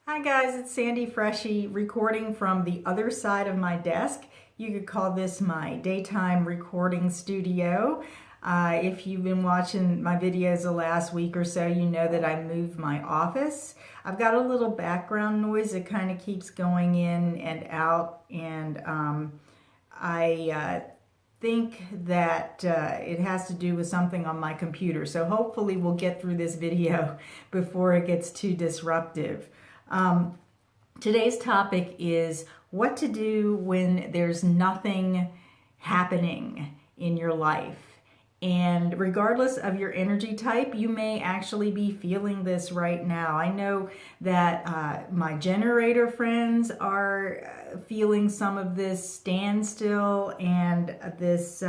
Hi guys, it's Sandy Freshy recording from the other side of my desk. You could call this my daytime recording studio. If you've been watching my videos the last week or so, you know that I moved my office. I've got a little background noise that kind of keeps going in and out, and I think that it has to do with something on my computer. So hopefully we'll get through this video before it gets too disruptive. Today's topic is what to do when there's nothing happening in your life. And regardless of your energy type, you may actually be feeling this right now. I know that my generator friends are feeling some of this standstill and this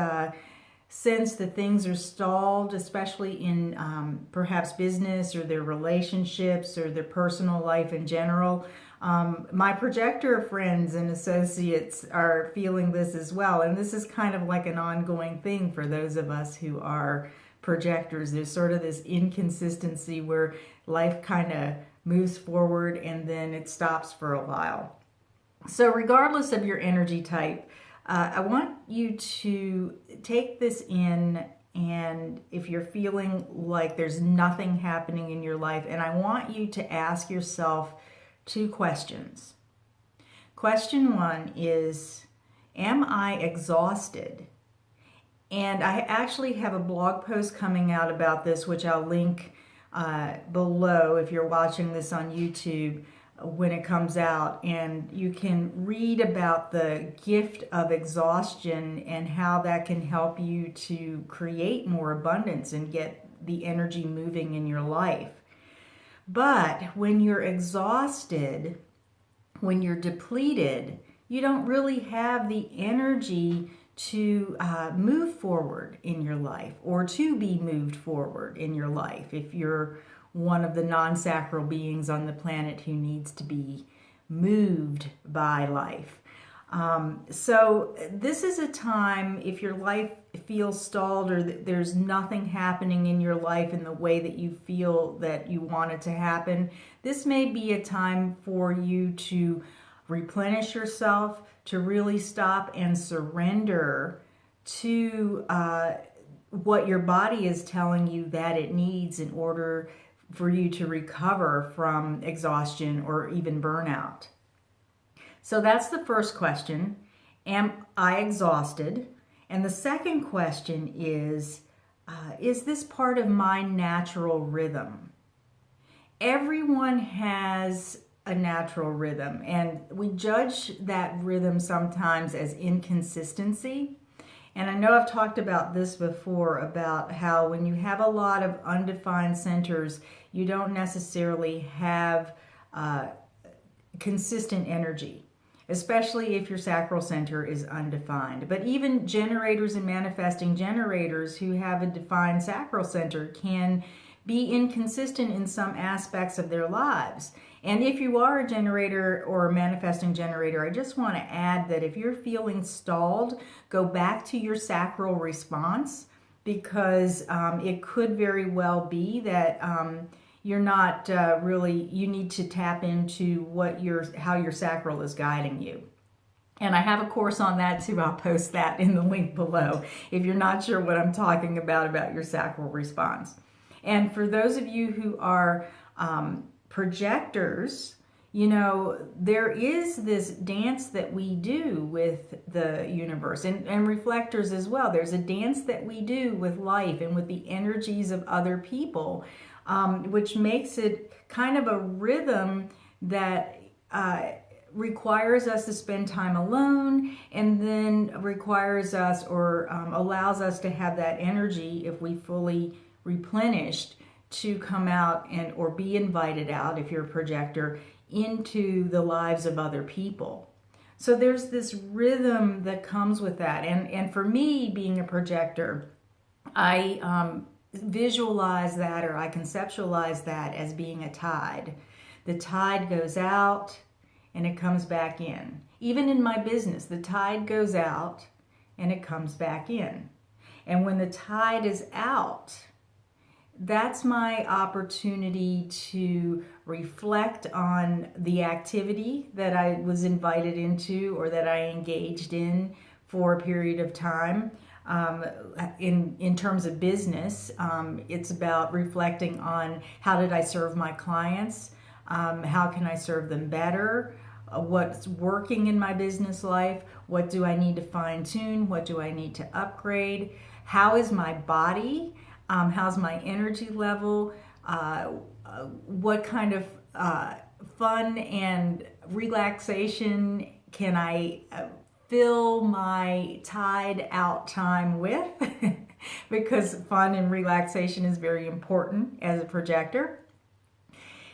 sense that things are stalled, especially in perhaps business or their relationships or their personal life in general. My projector friends and associates are feeling this as well, and this is kind of like an ongoing thing for those of us who are projectors. There's sort of this inconsistency where life kind of moves forward and then it stops for a while. So regardless of your energy type, I want you to take this in, and if you're feeling like there's nothing happening in your life, and I want you to ask yourself two questions. Question one is, am I exhausted? And I actually have a blog post coming out about this, which I'll link below if you're watching this on YouTube when it comes out, and you can read about the gift of exhaustion and how that can help you to create more abundance and get the energy moving in your life. But when you're exhausted, when you're depleted, you don't really have the energy to move forward in your life or to be moved forward in your life if you're one of the non-sacral beings on the planet who needs to be moved by life. So this is a time, if your life feels stalled or there's nothing happening in your life in the way that you feel that you want it to happen, this may be a time for you to replenish yourself, to really stop and surrender to what your body is telling you that it needs in order for you to recover from exhaustion or even burnout. So that's the first question. Am I exhausted? And the second question is this part of my natural rhythm? Everyone has a natural rhythm, and we judge that rhythm sometimes as inconsistency. And I know I've talked about this before, about how when you have a lot of undefined centers, you don't necessarily have consistent energy, especially if your sacral center is undefined. But even generators and manifesting generators who have a defined sacral center can be inconsistent in some aspects of their lives. And if you are a generator or a manifesting generator, I just want to add that if you're feeling stalled, go back to your sacral response, because it could very well be that you're not really, you need to tap into how your sacral is guiding you. And I have a course on that too. I'll post that in the link below if you're not sure what I'm talking about your sacral response. And for those of you who are projectors, you know, there is this dance that we do with the universe, and reflectors as well. There's a dance that we do with life and with the energies of other people, which makes it kind of a rhythm that requires us to spend time alone, and then requires us or allows us to have that energy, if we fully replenished, to come out and or be invited out, if you're a projector, into the lives of other people. So there's this rhythm that comes with that. And for me, being a projector, I visualize that, or I conceptualize that as being a tide. The tide goes out and it comes back in. Even in my business, the tide goes out and it comes back in. And when the tide is out, that's my opportunity to reflect on the activity that I was invited into or that I engaged in for a period of time. In terms of business, it's about reflecting on how did I serve my clients, how can I serve them better, what's working in my business life, what do I need to fine tune, what do I need to upgrade, how is my body, how's my energy level, what kind of fun and relaxation can I fill my tide out time with because fun and relaxation is very important as a projector.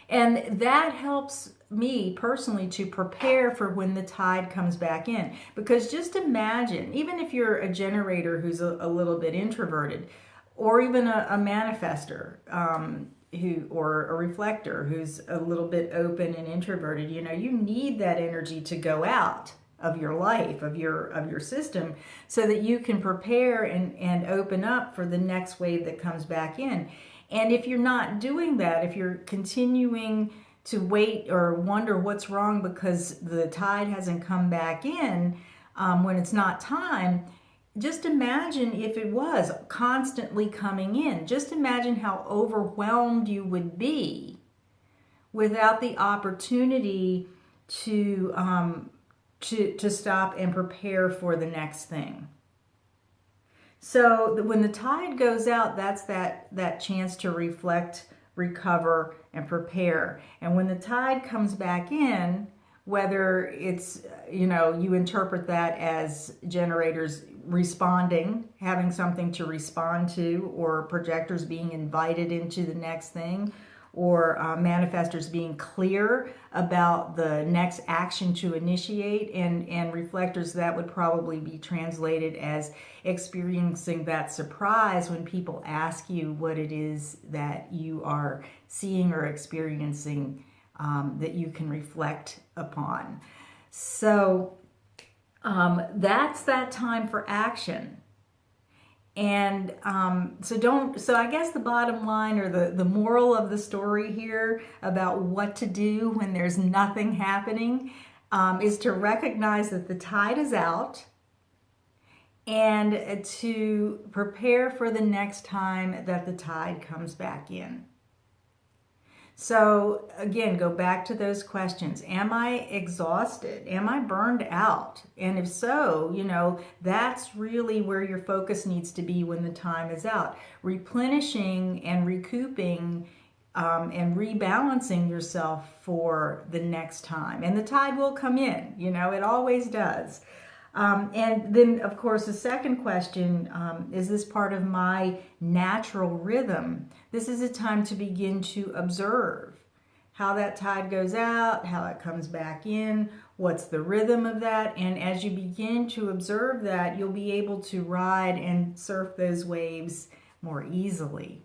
And that helps me personally to prepare for when the tide comes back in. Because just imagine, even if you're a generator who's a little bit introverted, or even a manifester, or a reflector who's a little bit open and introverted, you know, you need that energy to go out of your life, of your system, so that you can prepare and open up for the next wave that comes back in. And if you're not doing that, if you're continuing to wait or wonder what's wrong because the tide hasn't come back in when it's not time, just imagine if it was constantly coming in. Just imagine how overwhelmed you would be without the opportunity to stop and prepare for the next thing. So when the tide goes out, that's that chance to reflect, recover, and prepare. And when the tide comes back in, whether it's, you know, you interpret that as generators responding, having something to respond to, or projectors being invited into the next thing, or manifestors being clear about the next action to initiate, and reflectors, that would probably be translated as experiencing that surprise when people ask you what it is that you are seeing or experiencing that you can reflect upon. So that's that time for action. And so I guess the bottom line, or the moral of the story here about what to do when there's nothing happening, is to recognize that the tide is out and to prepare for the next time that the tide comes back in. So again, go back to those questions. Am I exhausted? Am I burned out? And if so, you know, that's really where your focus needs to be when the time is out. Replenishing and recouping and rebalancing yourself for the next time. And the tide will come in, you know, it always does. And then, of course, the second question, is this part of my natural rhythm? This is a time to begin to observe how that tide goes out, how it comes back in, what's the rhythm of that. And as you begin to observe that, you'll be able to ride and surf those waves more easily.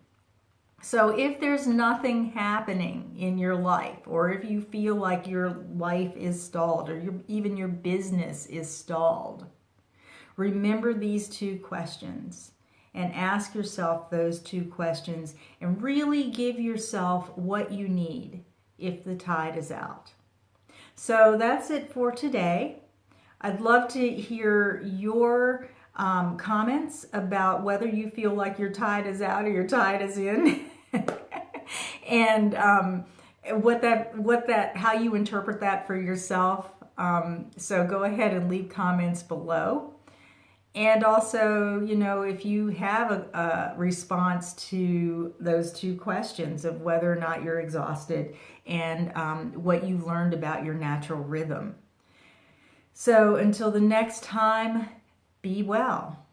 So if there's nothing happening in your life, or if you feel like your life is stalled, or even your business is stalled, remember these two questions and ask yourself those two questions and really give yourself what you need if the tide is out. So that's it for today. I'd love to hear your comments about whether you feel like your tide is out or your tide is in. And how you interpret that for yourself. So go ahead and leave comments below. And also, you know, if you have a response to those two questions of whether or not you're exhausted and what you've learned about your natural rhythm. So until the next time, be well.